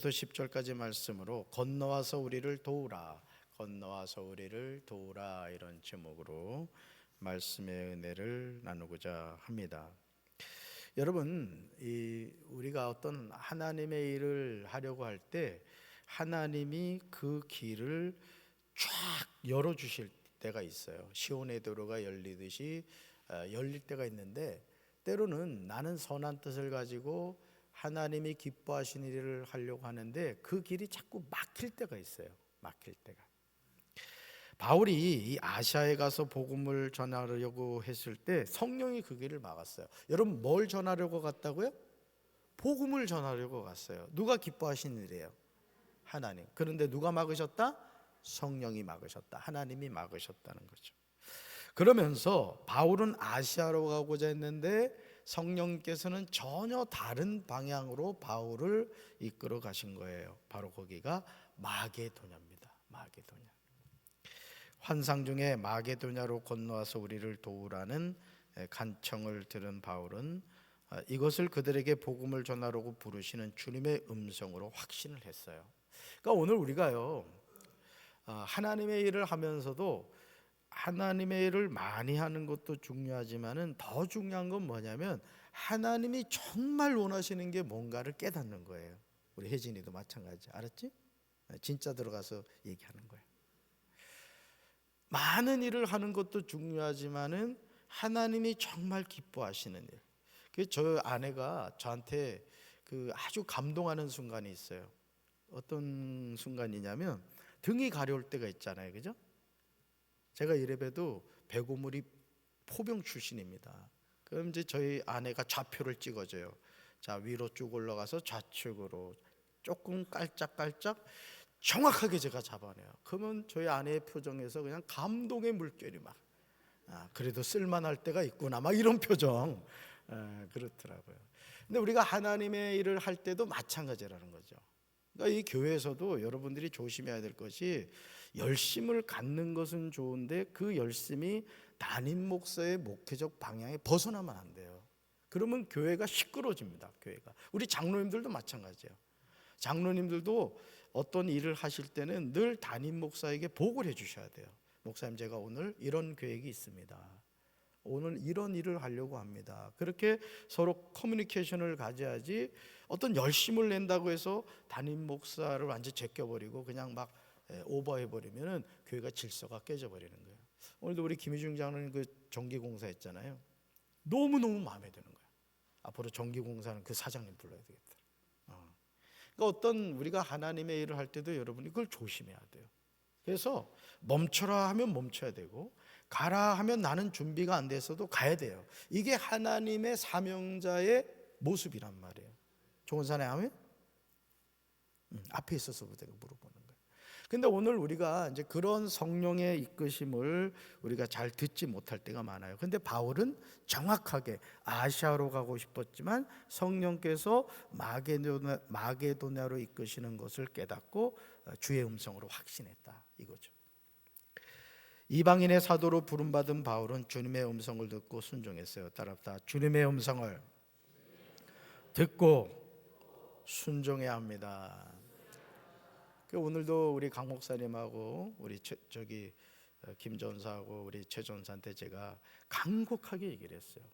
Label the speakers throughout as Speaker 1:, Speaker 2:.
Speaker 1: 10절까지 말씀으로 건너와서 우리를 도우라, 건너와서 우리를 도우라, 이런 제목으로 말씀의 은혜를 나누고자 합니다. 여러분, 우리가 어떤 하나님의 일을 하려고 할 때 하나님이 그 길을 쫙 열어주실 때가 있어요. 시온의 도로가 열리듯이 열릴 때가 있는데, 때로는 나는 선한 뜻을 가지고 하나님이 기뻐하시는 일을 하려고 하는데 그 길이 자꾸 막힐 때가 있어요. 막힐 때가. 바울이 이 아시아에 가서 복음을 전하려고 했을 때 성령이 그 길을 막았어요. 여러분, 뭘 전하려고 갔다고요? 복음을 전하려고 갔어요. 누가 기뻐하시는 일이에요? 하나님. 그런데 누가 막으셨다? 성령이 막으셨다. 하나님이 막으셨다는 거죠. 그러면서 바울은 아시아로 가고자 했는데 성령께서는 전혀 다른 방향으로 바울을 이끌어 가신 거예요. 바로 거기가 마게도냐입니다. 마게도냐. 환상 중에 마게도냐로 건너와서 우리를 도우라는 간청을 들은 바울은 이것을 그들에게 복음을 전하려고 부르시는 주님의 음성으로 확신을 했어요. 그러니까 오늘 우리가요, 하나님의 일을 하면서도 하나님의 일을 많이 하는 것도 중요하지만은 더 중요한 건 뭐냐면 하나님이 정말 원하시는 게 뭔가를 깨닫는 거예요. 우리 혜진이도 마찬가지. 알았지? 진짜 들어가서 얘기하는 거예요. 많은 일을 하는 것도 중요하지만은 하나님이 정말 기뻐하시는 일. 저 아내가 저한테 아주 감동하는 순간이 있어요. 어떤 순간이냐면 등이 가려울 때가 있잖아요. 그죠? 제가 이래봬도 배고물이 포병 출신입니다. 그럼 이제 저희 아내가 좌표를 찍어줘요. 자, 위로 쭉 올라가서 좌측으로 조금 깔짝깔짝 정확하게 제가 잡아내요. 그러면 저희 아내의 표정에서 그냥 감동의 물결이 막, 그래도 쓸만할 때가 있구나, 막 이런 표정. 그렇더라고요. 근데 우리가 하나님의 일을 할 때도 마찬가지라는 거죠. 그러니까 이 교회에서도 여러분들이 조심해야 될 것이, 열심을 갖는 것은 좋은데 그 열심이 담임 목사의 목회적 방향에 벗어나면 안 돼요. 그러면 교회가 시끄러집니다. 교회가. 우리 장로님들도 마찬가지예요. 장로님들도 어떤 일을 하실 때는 늘 담임 목사에게 보고를 해주셔야 돼요. 목사님, 제가 오늘 이런 계획이 있습니다. 오늘 이런 일을 하려고 합니다. 그렇게 서로 커뮤니케이션을 가져야지, 어떤 열심을 낸다고 해서 담임 목사를 완전히 제껴버리고 그냥 막 오버해버리면 교회가 질서가 깨져버리는 거예요. 오늘도 우리 김희중 장로님 전기공사 했잖아요. 너무너무 마음에 드는 거예요. 앞으로 전기공사는 그 사장님 불러야 되겠다. 그러니까 어떤 우리가 하나님의 일을 할 때도 여러분이 그걸 조심해야 돼요. 그래서 멈춰라 하면 멈춰야 되고, 가라 하면 나는 준비가 안 돼서도 가야 돼요. 이게 하나님의 사명자의 모습이란 말이에요. 좋은 사람이 하면 앞에 있어서부터 내가 물어보는 거예요. 근데 오늘 우리가 이제 그런 성령의 이끄심을 우리가 잘 듣지 못할 때가 많아요. 근데 바울은 정확하게 아시아로 가고 싶었지만 성령께서 마게도냐로 이끄시는 것을 깨닫고 주의 음성으로 확신했다, 이거죠. 이방인의 사도로 부름받은 바울은 주님의 음성을 듣고 순종했어요. 따라합시다. 주님의 음성을 듣고 순종해야 합니다. 오늘도 우리 강 목사님하고 우리 김 전사하고 우리 최 전사한테 제가 간곡하게 얘기를 했어요.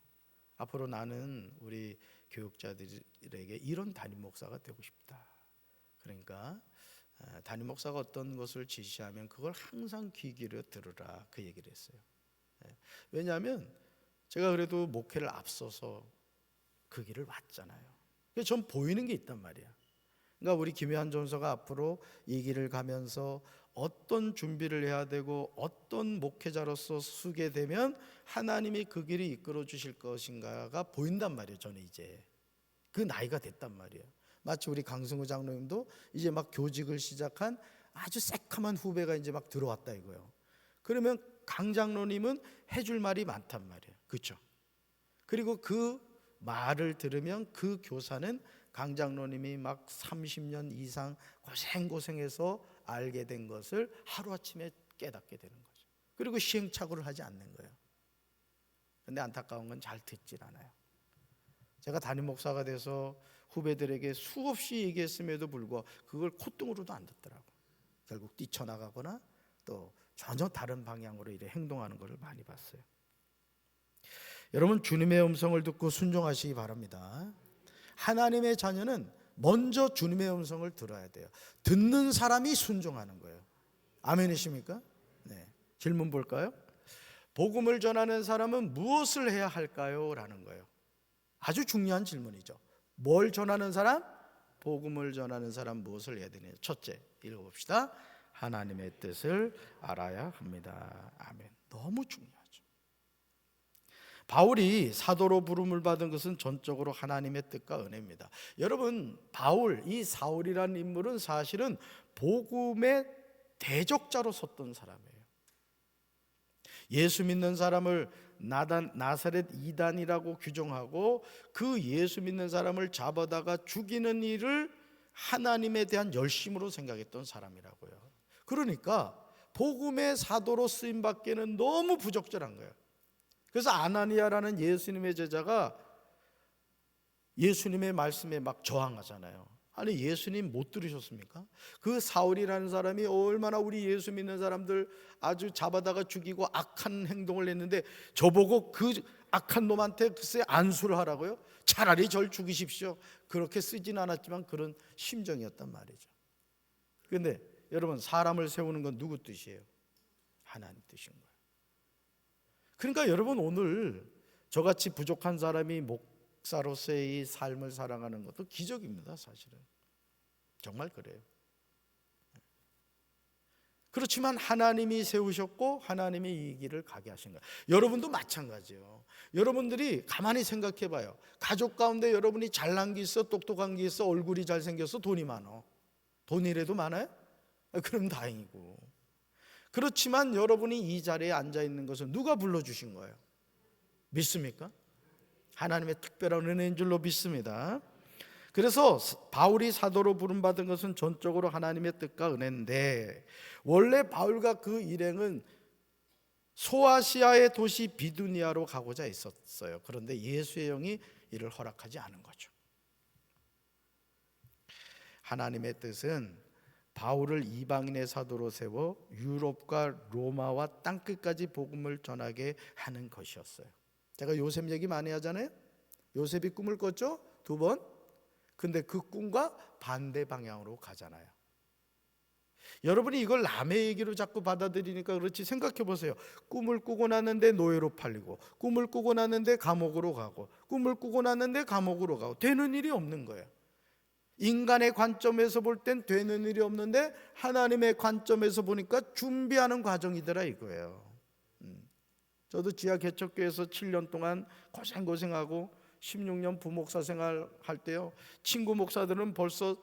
Speaker 1: 앞으로 나는 우리 교육자들에게 이런 담임 목사가 되고 싶다. 그러니까 담임 목사가 어떤 것을 지시하면 그걸 항상 귀 기울여 들으라, 그 얘기를 했어요. 왜냐하면 제가 그래도 목회를 앞서서 그 길을 왔잖아요. 그래서 전 보이는 게 있단 말이야. 그러니까 우리 김혜한 전사가 앞으로 이 길을 가면서 어떤 준비를 해야 되고 어떤 목회자로서 서게 되면 하나님이 그 길을 이끌어 주실 것인가가 보인단 말이에요. 저는 이제 그 나이가 됐단 말이에요. 마치 우리 강승우 장로님도 이제 막 교직을 시작한 아주 새카만 후배가 이제 막 들어왔다 이거예요. 그러면 강 장로님은 해줄 말이 많단 말이에요. 그렇죠? 그리고 그 말을 들으면 그 교사는 강 장로님이 막 30년 이상 고생해서 알게 된 것을 하루아침에 깨닫게 되는 거죠. 그리고 시행착오를 하지 않는 거예요. 그런데 안타까운 건 잘 듣질 않아요. 제가 담임 목사가 돼서 후배들에게 수없이 얘기했음에도 불구하고 그걸 콧등으로도 안 듣더라고. 결국 뛰쳐나가거나 또 전혀 다른 방향으로 이래 행동하는 것을 많이 봤어요. 여러분, 주님의 음성을 듣고 순종하시기 바랍니다. 하나님의 자녀는 먼저 주님의 음성을 들어야 돼요. 듣는 사람이 순종하는 거예요. 아멘이십니까? 네. 질문 볼까요? 복음을 전하는 사람은 무엇을 해야 할까요? 라는 거예요. 아주 중요한 질문이죠. 뭘 전하는 사람? 복음을 전하는 사람 무엇을 해야 되느냐? 첫째, 읽어봅시다. 하나님의 뜻을 알아야 합니다. 아멘. 너무 중요하죠. 바울이 사도로 부름을 받은 것은 전적으로 하나님의 뜻과 은혜입니다. 여러분, 바울, 이 사울이라는 인물은 사실은 복음의 대적자로 섰던 사람이에요. 예수 믿는 사람을 나사렛 이단이라고 규정하고 그 예수 믿는 사람을 잡아다가 죽이는 일을 하나님에 대한 열심으로 생각했던 사람이라고요. 그러니까 복음의 사도로 쓰임받기에는 너무 부적절한 거예요. 그래서 아나니아라는 예수님의 제자가 예수님의 말씀에 막 저항하잖아요. 아니, 예수님 못 들으셨습니까? 그 사울이라는 사람이 얼마나 우리 예수 믿는 사람들 아주 잡아다가 죽이고 악한 행동을 했는데 저보고 그 악한 놈한테 글쎄 안수를 하라고요? 차라리 절 죽이십시오. 그렇게 쓰진 않았지만 그런 심정이었단 말이죠. 그런데 여러분, 사람을 세우는 건 누구 뜻이에요? 하나님 뜻인 거예요. 그러니까 여러분, 오늘 저같이 부족한 사람이 목사로서의 이 삶을 살아가는 것도 기적입니다. 사실은 정말 그래요. 그렇지만 하나님이 세우셨고 하나님이 이 길을 가게 하신 거예요. 여러분도 마찬가지예요. 여러분들이 가만히 생각해 봐요. 가족 가운데 여러분이 잘난 게 있어, 똑똑한 게 있어, 얼굴이 잘생겼어, 돈이 많어. 돈이라도 많아요? 그럼 다행이고. 그렇지만 여러분이 이 자리에 앉아 있는 것은 누가 불러주신 거예요? 믿습니까? 하나님의 특별한 은혜인 줄로 믿습니다. 그래서 바울이 사도로 부름받은 것은 전적으로 하나님의 뜻과 은혜인데, 원래 바울과 그 일행은 소아시아의 도시 비두니아로 가고자 했었어요. 그런데 예수의 영이 이를 허락하지 않은 거죠. 하나님의 뜻은 바울을 이방인의 사도로 세워 유럽과 로마와 땅끝까지 복음을 전하게 하는 것이었어요. 제가 요셉 얘기 많이 하잖아요. 요셉이 꿈을 꿨죠? 2번. 근데 그 꿈과 반대 방향으로 가잖아요. 여러분이 이걸 남의 얘기로 자꾸 받아들이니까 그렇지, 생각해 보세요. 꿈을 꾸고 났는데 노예로 팔리고, 꿈을 꾸고 났는데 감옥으로 가고, 꿈을 꾸고 났는데 감옥으로 가고, 되는 일이 없는 거예요. 인간의 관점에서 볼 땐 되는 일이 없는데 하나님의 관점에서 보니까 준비하는 과정이더라 이거예요. 저도 지하 개척교회에서 7년 동안 고생하고 16년 부목사 생활할 때요, 친구 목사들은 벌써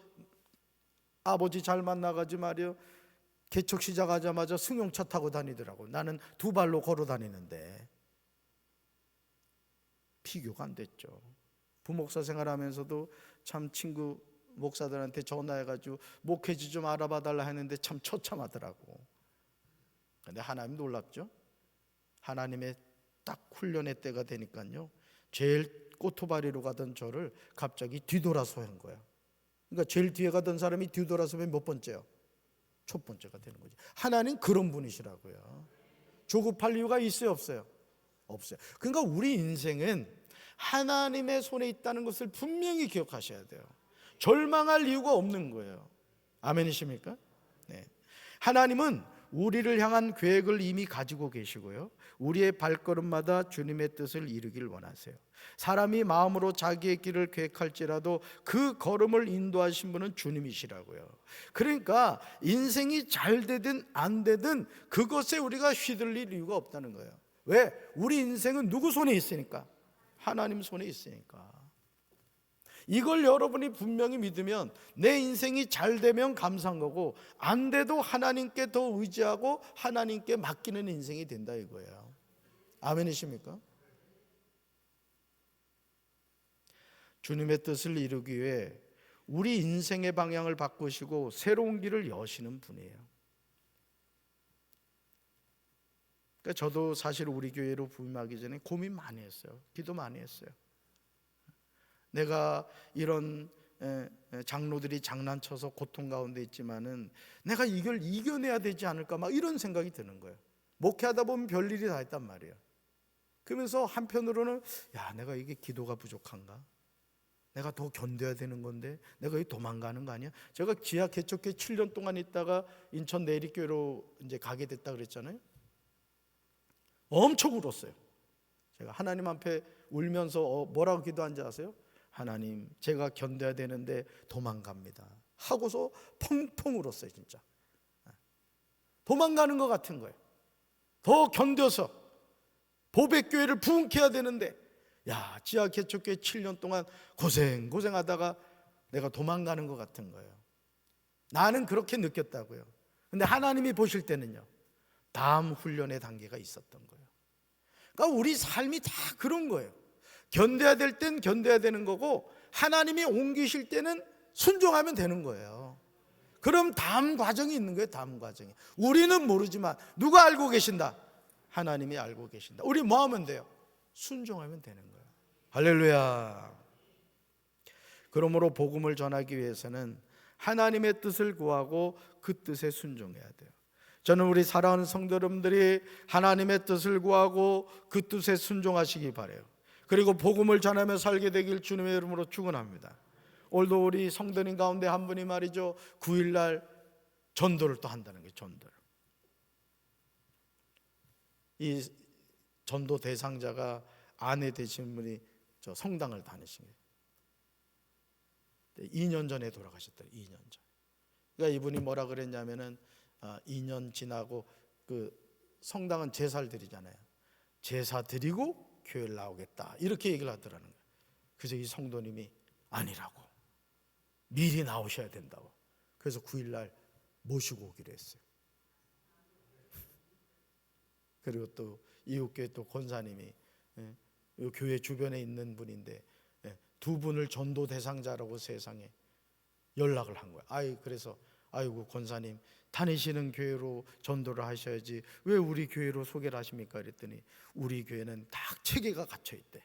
Speaker 1: 아버지 잘 만나가지 말이요, 개척 시작하자마자 승용차 타고 다니더라고. 나는 2발로 걸어 다니는데 비교가 안 됐죠. 부목사 생활하면서도 참 친구 목사들한테 전화해가지고 목회지 좀 알아봐 달라 했는데 참 처참하더라고. 근데 하나님 놀랍죠. 하나님의 딱 훈련의 때가 되니까요, 제일 꼬토바리로 가던 저를 갑자기 뒤돌아서 한 거야. 그러니까 제일 뒤에 가던 사람이 뒤돌아서면 몇 번째요? 첫 번째가 되는 거지. 하나님 그런 분이시라고요. 조급할 이유가 있어요, 없어요? 없어요. 그러니까 우리 인생은 하나님의 손에 있다는 것을 분명히 기억하셔야 돼요. 절망할 이유가 없는 거예요. 아멘이십니까? 네. 하나님은 우리를 향한 계획을 이미 가지고 계시고요, 우리의 발걸음마다 주님의 뜻을 이루길 원하세요. 사람이 마음으로 자기의 길을 계획할지라도 그 걸음을 인도하신 분은 주님이시라고요. 그러니까 인생이 잘 되든 안 되든 그것에 우리가 휘둘릴 이유가 없다는 거예요. 왜? 우리 인생은 누구 손에 있으니까? 하나님 손에 있으니까. 이걸 여러분이 분명히 믿으면 내 인생이 잘 되면 감사한 거고, 안 돼도 하나님께 더 의지하고 하나님께 맡기는 인생이 된다 이거예요. 아멘이십니까? 주님의 뜻을 이루기 위해 우리 인생의 방향을 바꾸시고 새로운 길을 여시는 분이에요. 그러니까 저도 사실 우리 교회로 부임하기 전에 고민 많이 했어요. 기도 많이 했어요. 내가 이런 장로들이 장난쳐서 고통 가운데 있지만은 내가 이걸 이겨내야 되지 않을까, 막 이런 생각이 드는 거예요. 목회하다 보면 별일이 다 있단 말이에요. 그러면서 한편으로는 내가 이게 기도가 부족한가? 내가 더 견뎌야 되는 건데 내가 이 도망가는 거 아니야? 제가 지하 개척교회 7년 동안 있다가 인천 내리교회로 이제 가게 됐다 그랬잖아요. 엄청 울었어요. 제가 하나님 앞에 울면서 뭐라고 기도한지 아세요? 하나님, 제가 견뎌야 되는데 도망갑니다 하고서 펑펑 울었어요. 진짜 도망가는 것 같은 거예요. 더 견뎌서 보배교회를 부흥케 해야 되는데 지하 개척교회 7년 동안 고생하다가 내가 도망가는 것 같은 거예요. 나는 그렇게 느꼈다고요. 근데 하나님이 보실 때는요, 다음 훈련의 단계가 있었던 거예요. 그러니까 우리 삶이 다 그런 거예요. 견뎌야 될 땐 견뎌야 되는 거고, 하나님이 옮기실 때는 순종하면 되는 거예요. 그럼 다음 과정이 있는 거예요. 다음 과정이. 우리는 모르지만 누가 알고 계신다? 하나님이 알고 계신다. 우리 뭐 하면 돼요? 순종하면 되는 거예요. 할렐루야. 그러므로 복음을 전하기 위해서는 하나님의 뜻을 구하고 그 뜻에 순종해야 돼요. 저는 우리 사랑하는 성도 여러분들이 하나님의 뜻을 구하고 그 뜻에 순종하시기 바라요. 그리고 복음을 전하며 살게 되길 주님의 이름으로 축원합니다. 오늘도 우리 성도님 가운데 한 분이 말이죠, 9일날 전도를 또 한다는 거예요. 전도를. 이 전도 대상자가 아내 되신 분이 저 성당을 다니신 거예요. 2년 전에 돌아가셨더래요. 2년 전. 그러니까 이분이 뭐라 그랬냐면은 2년 지나고 그 성당은 제사를 드리잖아요. 제사 드리고 교회를 나오겠다, 이렇게 얘기를 하더라는 거예요. 그래서 이 성도님이 아니라고, 미리 나오셔야 된다고. 그래서 9일날 모시고 오기로 했어요. 그리고 또 이웃교회 또 권사님이 이 교회 주변에 있는 분인데 두 분을 전도 대상자라고 세상에 연락을 한 거예요. 그래서 아이고 권사님, 다니시는 교회로 전도를 하셔야지 왜 우리 교회로 소개를 하십니까? 그랬더니 우리 교회는 딱 체계가 갇혀 있대.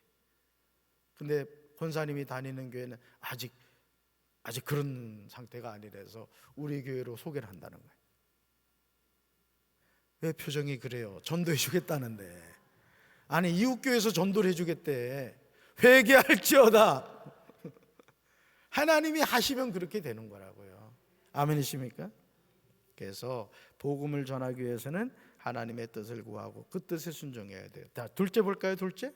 Speaker 1: 근데 권사님이 다니는 교회는 아직 그런 상태가 아니라서 우리 교회로 소개를 한다는 거예요. 왜 표정이 그래요? 전도해 주겠다는데. 아니, 이웃교회에서 전도를 해주겠대. 회개할지어다. 하나님이 하시면 그렇게 되는 거라고요. 아멘이십니까? 그래서 복음을 전하기 위해서는 하나님의 뜻을 구하고 그 뜻에 순종해야 돼요. 자, 둘째 볼까요? 둘째.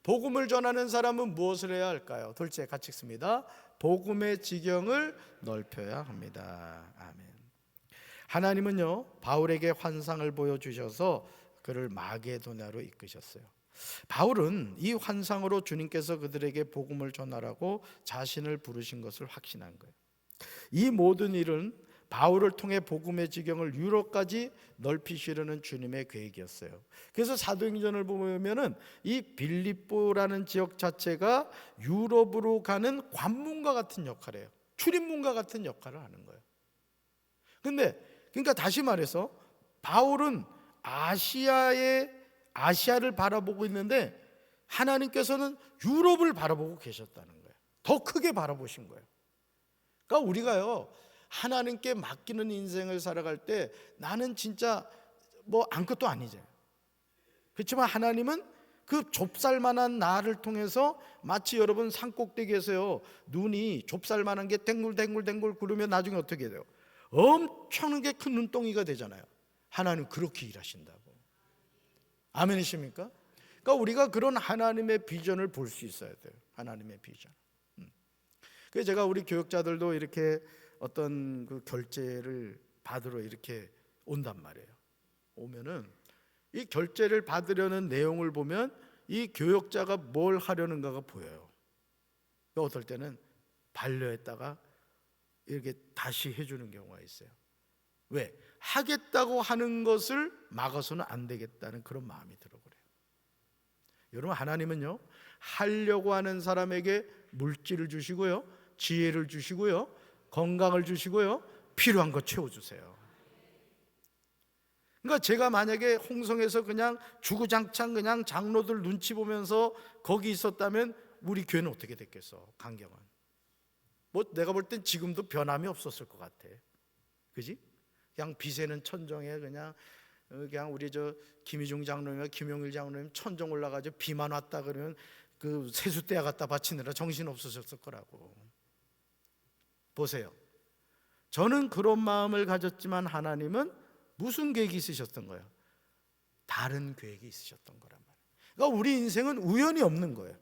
Speaker 1: 복음을 전하는 사람은 무엇을 해야 할까요? 둘째 같이 읽습니다. 복음의 지경을 넓혀야 합니다. 아멘. 하나님은요, 바울에게 환상을 보여주셔서 그를 마게도냐로 이끄셨어요. 바울은 이 환상으로 주님께서 그들에게 복음을 전하라고 자신을 부르신 것을 확신한 거예요. 이 모든 일은 바울을 통해 복음의 지경을 유럽까지 넓히시려는 주님의 계획이었어요. 그래서 사도행전을 보면은 이 빌립보라는 지역 자체가 유럽으로 가는 관문과 같은 역할을 해요. 출입문과 같은 역할을 하는 거예요. 그러니까 다시 말해서 바울은 아시아를 바라보고 있는데 하나님께서는 유럽을 바라보고 계셨다는 거예요. 더 크게 바라보신 거예요. 그러니까 우리가요, 하나님께 맡기는 인생을 살아갈 때 나는 진짜 뭐 아무것도 아니죠. 그렇지만 하나님은 그 좁쌀만한 나를 통해서 마치 여러분 산꼭대기에서요, 눈이 좁쌀만한 게 댕굴댕굴 구르면 나중에 어떻게 돼요? 엄청나게 큰 눈덩이가 되잖아요. 하나님 그렇게 일하신다고. 아멘이십니까? 그러니까 우리가 그런 하나님의 비전을 볼 수 있어야 돼요. 하나님의 비전. 그래서 제가 우리 교역자들도 이렇게 어떤 그 결제를 받으러 이렇게 온단 말이에요. 오면은 이 결제를 받으려는 내용을 보면 이 교역자가 뭘 하려는가가 보여요. 그러니까 어떨 때는 반려했다가 이렇게 다시 해주는 경우가 있어요. 왜? 하겠다고 하는 것을 막아서는 안 되겠다는 그런 마음이 들어 그래요. 여러분, 하나님은요, 하려고 하는 사람에게 물질을 주시고요, 지혜를 주시고요, 건강을 주시고요, 필요한 거 채워주세요. 그러니까 제가 만약에 홍성에서 그냥 주구장창 그냥 장로들 눈치 보면서 거기 있었다면 우리 교회는 어떻게 됐겠어? 강경은 뭐 내가 볼 땐 지금도 변함이 없었을 것 같아. 그지? 그냥 비세는 천정에 그냥 우리 저 김희중 장로님과 김용일 장로님 천정 올라가지고 비만 왔다 그러면 그 세숫대야 갖다 바치느라 정신 없으셨을 거라고. 보세요. 저는 그런 마음을 가졌지만 하나님은 무슨 계획이 있으셨던 거예요? 다른 계획이 있으셨던 거란 말이에요. 그러니까 우리 인생은 우연이 없는 거예요.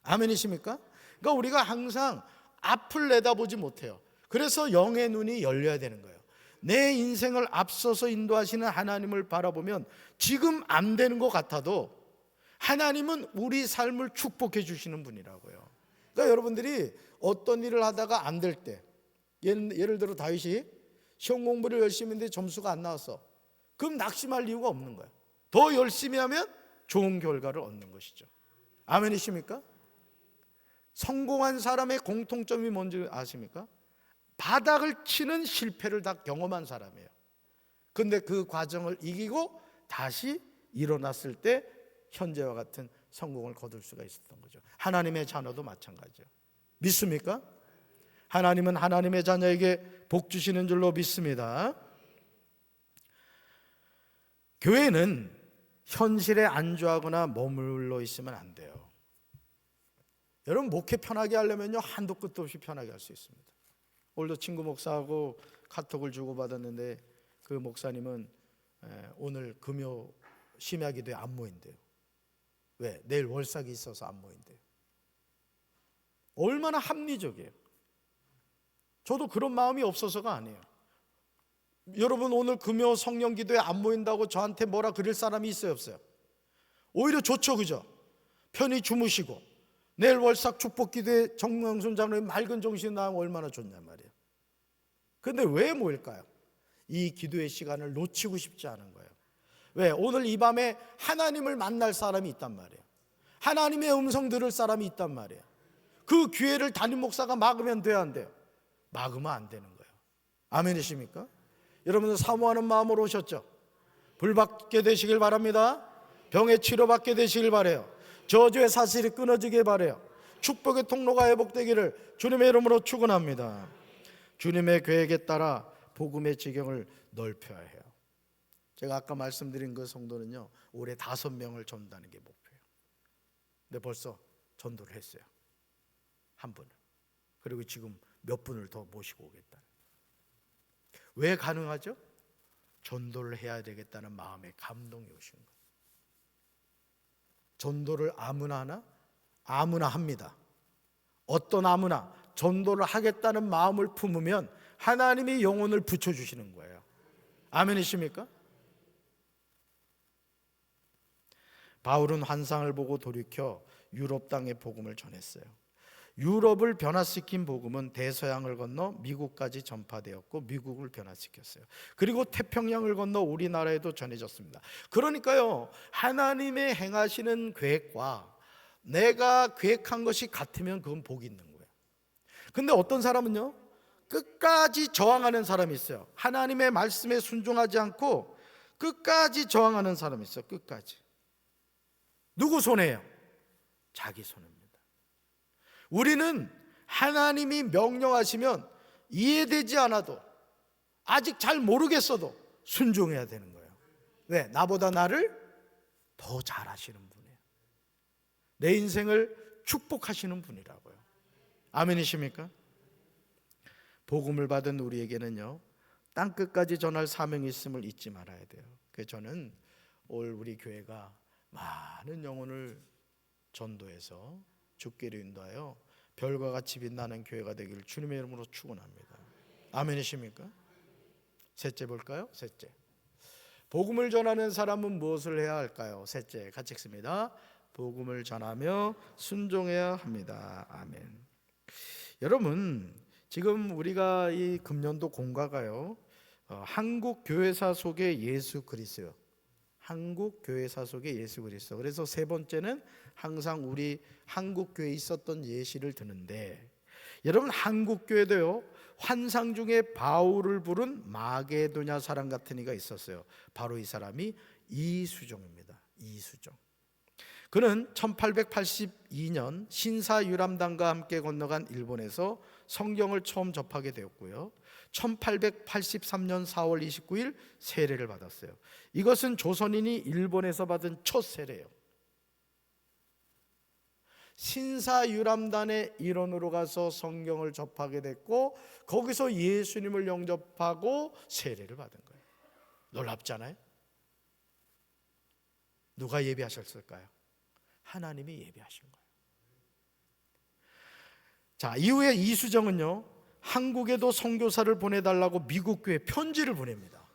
Speaker 1: 아멘이십니까? 그러니까 우리가 항상 앞을 내다보지 못해요. 그래서 영의 눈이 열려야 되는 거예요. 내 인생을 앞서서 인도하시는 하나님을 바라보면 지금 안 되는 것 같아도 하나님은 우리 삶을 축복해 주시는 분이라고요. 그러니까 여러분들이 어떤 일을 하다가 안 될 때, 예를 들어 다윗이 시험 공부를 열심히 했는데 점수가 안 나왔어. 그럼 낙심할 이유가 없는 거예요. 더 열심히 하면 좋은 결과를 얻는 것이죠. 아멘이십니까? 성공한 사람의 공통점이 뭔지 아십니까? 바닥을 치는 실패를 다 경험한 사람이에요. 근데 그 과정을 이기고 다시 일어났을 때 현재와 같은 성공을 거둘 수가 있었던 거죠. 하나님의 자녀도 마찬가지예요. 믿습니까? 하나님은 하나님의 자녀에게 복 주시는 줄로 믿습니다. 교회는 현실에 안주하거나 머물러 있으면 안 돼요. 여러분 목회 편하게 하려면요 한도 끝도 없이 편하게 할 수 있습니다. 오늘도 친구 목사하고 카톡을 주고받았는데 그 목사님은 오늘 금요 심야기도에 안 모인대요. 왜? 내일 월삭이 있어서 안 모인대요. 얼마나 합리적이에요. 저도 그런 마음이 없어서가 아니에요. 여러분 오늘 금요 성령기도에 안 모인다고 저한테 뭐라 그럴 사람이 있어요 없어요? 오히려 좋죠, 그죠? 편히 주무시고 내일 월삭 축복기도에 정명순 장로님 맑은 정신 나오면 얼마나 좋냔 말이에요. 그런데 왜 모일까요? 이 기도의 시간을 놓치고 싶지 않은 거예요. 왜? 오늘 이 밤에 하나님을 만날 사람이 있단 말이에요. 하나님의 음성 들을 사람이 있단 말이에요. 그 기회를 담임 목사가 막으면 돼야 안 돼요? 막으면 안 되는 거예요. 아멘이십니까? 여러분들 사모하는 마음으로 오셨죠? 불 받게 되시길 바랍니다. 병의 치료받게 되시길 바라요. 저주의 사슬이 끊어지길 바라요. 축복의 통로가 회복되기를 주님의 이름으로 축원합니다. 주님의 계획에 따라 복음의 지경을 넓혀야 해요. 제가 아까 말씀드린 그 성도는요 올해 5명을 전도하는 게 목표예요. 근데 벌써 전도를 했어요. 한 분을. 그리고 지금 몇 분을 더 모시고 오겠다. 왜 가능하죠? 전도를 해야 되겠다는 마음의 감동이 오신 거예요. 전도를 아무나 하나? 아무나 합니다. 어떤 아무나 전도를 하겠다는 마음을 품으면 하나님이 영혼을 붙여주시는 거예요. 아멘이십니까? 바울은 환상을 보고 돌이켜 유럽 땅의 복음을 전했어요. 유럽을 변화시킨 복음은 대서양을 건너 미국까지 전파되었고 미국을 변화시켰어요. 그리고 태평양을 건너 우리나라에도 전해졌습니다. 그러니까요 하나님의 행하시는 계획과 내가 계획한 것이 같으면 그건 복이 있는 거예요. 근데 어떤 사람은요 끝까지 저항하는 사람이 있어요. 하나님의 말씀에 순종하지 않고 끝까지 저항하는 사람이 있어요. 끝까지. 누구 손해예요? 자기 손해입니다. 우리는 하나님이 명령하시면 이해되지 않아도 아직 잘 모르겠어도 순종해야 되는 거예요. 왜? 나보다 나를 더 잘 아시는 분이에요. 내 인생을 축복하시는 분이라고요. 아멘이십니까? 복음을 받은 우리에게는요 땅끝까지 전할 사명이 있음을 잊지 말아야 돼요. 그래서 저는 올 우리 교회가 많은 영혼을 전도해서 주께로 인도하여 별과 같이 빛나는 교회가 되기를 주님의 이름으로 축원합니다. 아멘이십니까? 셋째 볼까요? 셋째, 복음을 전하는 사람은 무엇을 해야 할까요? 셋째, 같이 읽습니다. 복음을 전하며 순종해야 합니다. 아멘. 여러분 지금 우리가 이 금년도 공과가요 한국 교회사 속의 예수 그리스도, 한국 교회사 속의 예수 그리스도. 그래서 세 번째는 항상 우리 한국 교회에 있었던 예시를 드는데, 여러분 한국 교회도요 환상 중에 바울을 부른 마게도냐 사람 같은 이가 있었어요. 바로 이 사람이 이수종입니다. 이수종. 그는 1882년 신사유람단과 함께 건너간 일본에서 성경을 처음 접하게 되었고요. 1883년 4월 29일 세례를 받았어요. 이것은 조선인이 일본에서 받은 첫 세례예요. 신사유람단의 일원으로 가서 성경을 접하게 됐고, 거기서 예수님을 영접하고 세례를 받은 거예요. 놀랍잖아요. 누가 예비하셨을까요? 하나님이 예비하신 거예요. 자, 이후에 이수정은요, 한국에도 선교사를 보내달라고 미국 교회에 편지를 보냅니다.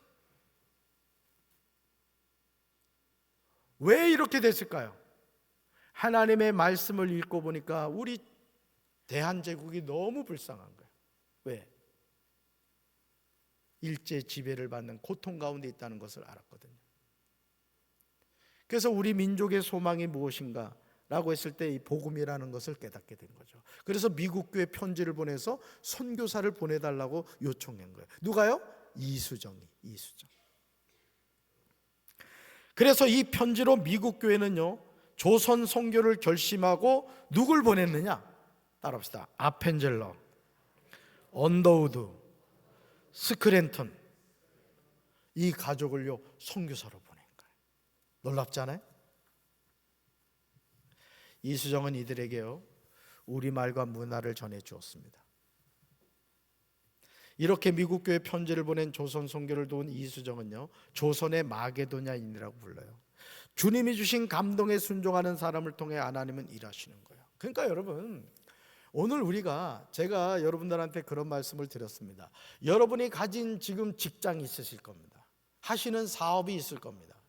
Speaker 1: 왜 이렇게 됐을까요? 하나님의 말씀을 읽고 보니까 우리 대한제국이 너무 불쌍한 거예요. 왜? 일제 지배를 받는 고통 가운데 있다는 것을 알았거든요. 그래서 우리 민족의 소망이 무엇인가 라고 했을 때 이 복음이라는 것을 깨닫게 된 거죠. 그래서 미국 교회 편지를 보내서 선교사를 보내달라고 요청한 거예요. 누가요? 이수정. 그래서 이 편지로 미국 교회는요, 조선 선교를 결심하고 누굴 보냈느냐? 따라합시다. 아펜젤러, 언더우드, 스크랜턴, 이 가족을요 선교사로 보낸 거예요. 놀랍잖아요. 이수정은 이들에게요 우리말과 문화를 전해 주었습니다. 이렇게 미국 교회 편지를 보낸 조선 선교를 도운 이수정은요 조선의 마게도냐인이라고 불러요. 주님이 주신 감동에 순종하는 사람을 통해 하나님은 일하시는 거예요. 그러니까 여러분, 오늘 제가 여러분들한테 그런 말씀을 드렸습니다. 여러분이 가진 지금 직장이 있으실 겁니다. 하시는 사업이 있을 겁니다.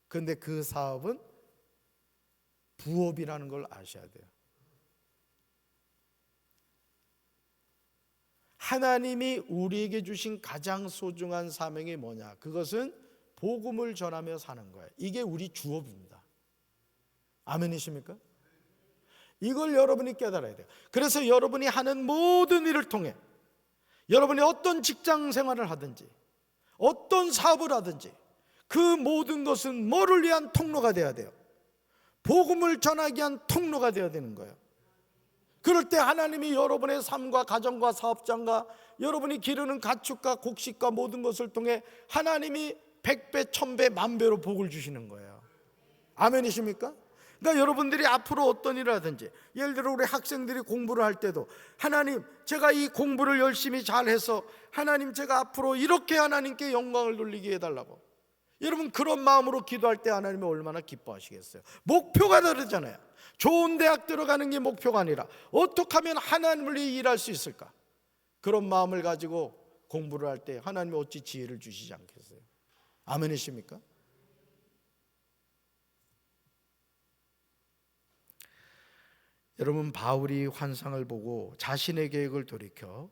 Speaker 1: 그런데 그 사업은 부업이라는 걸 아셔야 돼요. 하나님이 우리에게 주신 가장 소중한 사명이 뭐냐? 그것은 복음을 전하며 사는 거예요. 이게 우리 주업입니다. 아멘이십니까? 이걸 여러분이 깨달아야 돼요. 그래서 여러분이 하는 모든 일을 통해 여러분이 어떤 직장 생활을 하든지 어떤 사업을 하든지 그 모든 것은 뭐를 위한 통로가 되어야 돼요? 복음을 전하기 위한 통로가 되어야 되는 거예요. 그럴 때 하나님이 여러분의 삶과 가정과 사업장과 여러분이 기르는 가축과 곡식과 모든 것을 통해 하나님이 100배, 1000배, 만배로 복을 주시는 거예요. 아멘이십니까? 그러니까 여러분들이 앞으로 어떤 일을 하든지, 예를 들어 우리 학생들이 공부를 할 때도 하나님, 제가 이 공부를 열심히 잘해서 하나님, 제가 앞으로 이렇게 하나님께 영광을 돌리게 해달라고, 여러분 그런 마음으로 기도할 때 하나님이 얼마나 기뻐하시겠어요. 목표가 다르잖아요. 좋은 대학 들어가는 게 목표가 아니라 어떻게 하면 하나님을 위해 일할 수 있을까, 그런 마음을 가지고 공부를 할 때 하나님이 어찌 지혜를 주시지 않겠어요. 아멘이십니까? 여러분, 바울이 환상을 보고 자신의 계획을 돌이켜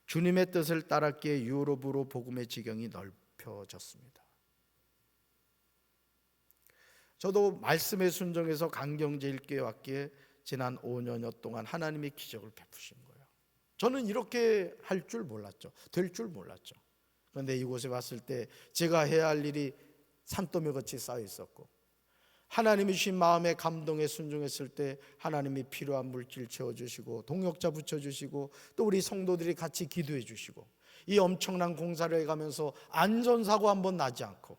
Speaker 1: 주님의 뜻을 따랐기에 유럽으로 복음의 지경이 넓혀졌습니다. 저도 말씀에 순종해서 강경제일교회 왔기에 지난 5년여 동안 하나님이 기적을 베푸신 거예요. 저는 이렇게 할 줄 몰랐죠. 될 줄 몰랐죠. 그런데 이곳에 왔을 때 제가 해야 할 일이 산더미 같이 쌓여 있었고, 하나님이 주신 마음의 감동에 순종했을 때 하나님이 필요한 물질 채워주시고 동역자 붙여주시고 또 우리 성도들이 같이 기도해 주시고, 이 엄청난 공사를 해가면서 안전사고 한번 나지 않고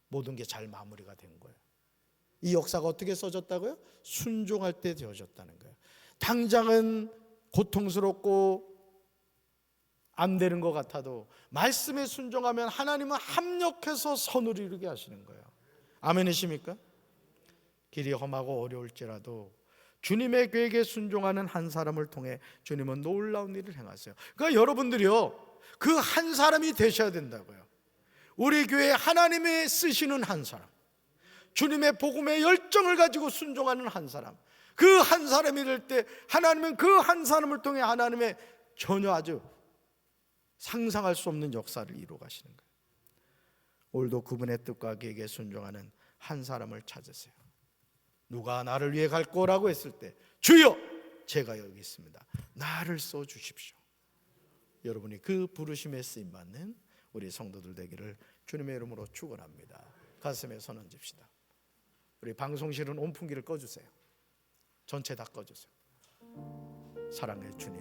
Speaker 1: 모든 게 잘 마무리가 된 거예요. 이 역사가 어떻게 써졌다고요? 순종할 때 되어졌다는 거예요. 당장은 고통스럽고 안 되는 것 같아도 말씀에 순종하면 하나님은 합력해서 선을 이루게 하시는 거예요. 아멘이십니까? 길이 험하고 어려울지라도 주님의 계획에 순종하는 한 사람을 통해 주님은 놀라운 일을 행하세요. 그러니까 여러분들이요, 그 한 사람이 되셔야 된다고요. 우리 교회에 하나님이 쓰시는 한 사람, 주님의 복음의 열정을 가지고 순종하는 한 사람, 그 한 사람이 될 때 하나님은 그 한 사람을 통해 하나님의 전혀 아주 상상할 수 없는 역사를 이루어 가시는 거예요. 오늘도 그분의 뜻과 계획에 순종하는 한 사람을 찾으세요. 누가 나를 위해 갈 거라고 했을 때 주여 제가 여기 있습니다, 나를 써 주십시오. 여러분이 그 부르심에 쓰임받는 우리 성도들 되기를 주님의 이름으로 축원합니다. 가슴에 손 얹읍시다. 우리 방송실은 온풍기를 꺼주세요. 전체 다 꺼주세요. 사랑의 주님,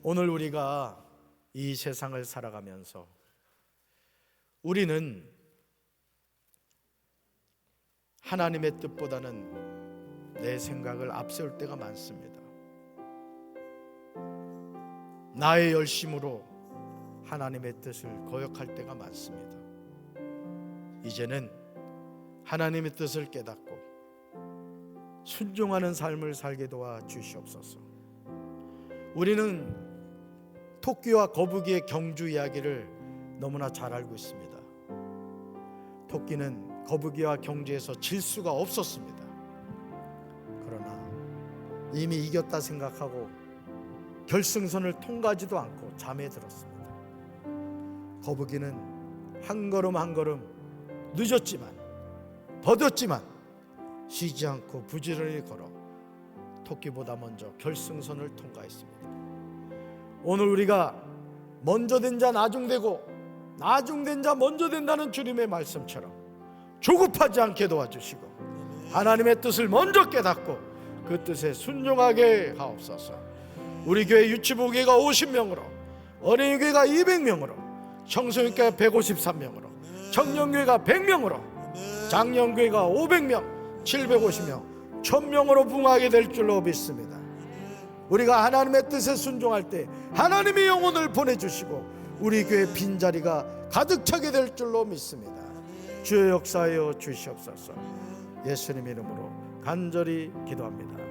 Speaker 1: 오늘 우리가 이 세상을 살아가면서 우리는 하나님의 뜻보다는 내 생각을 앞세울 때가 많습니다. 나의 열심으로 하나님의 뜻을 거역할 때가 많습니다. 이제는 하나님의 뜻을 깨닫고 순종하는 삶을 살게 도와 주시옵소서. 우리는 토끼와 거북이의 경주 이야기를 너무나 잘 알고 있습니다. 토끼는 거북이와 경주에서 질 수가 없었습니다. 그러나 이미 이겼다 생각하고 결승선을 통과하지도 않고 잠에 들었습니다. 거북이는 한 걸음 한 걸음 늦었지만 더뎠지만 쉬지 않고 부지런히 걸어 토끼보다 먼저 결승선을 통과했습니다. 오늘 우리가 먼저 된 자 나중되고 나중된 자 먼저 된다는 주님의 말씀처럼 조급하지 않게 도와주시고 하나님의 뜻을 먼저 깨닫고 그 뜻에 순종하게 하옵소서. 우리 교회 유치부교회가 50명으로, 어린이교회가 200명으로, 청소년교회가 153명으로, 청년교회가 100명으로, 장년교회가 500명, 750명, 1000명으로 부흥하게 될 줄로 믿습니다. 우리가 하나님의 뜻에 순종할 때 하나님의 영혼을 보내주시고 우리 교회 빈자리가 가득 차게 될 줄로 믿습니다. 주의 역사하여 주시옵소서. 예수님 이름으로 간절히 기도합니다.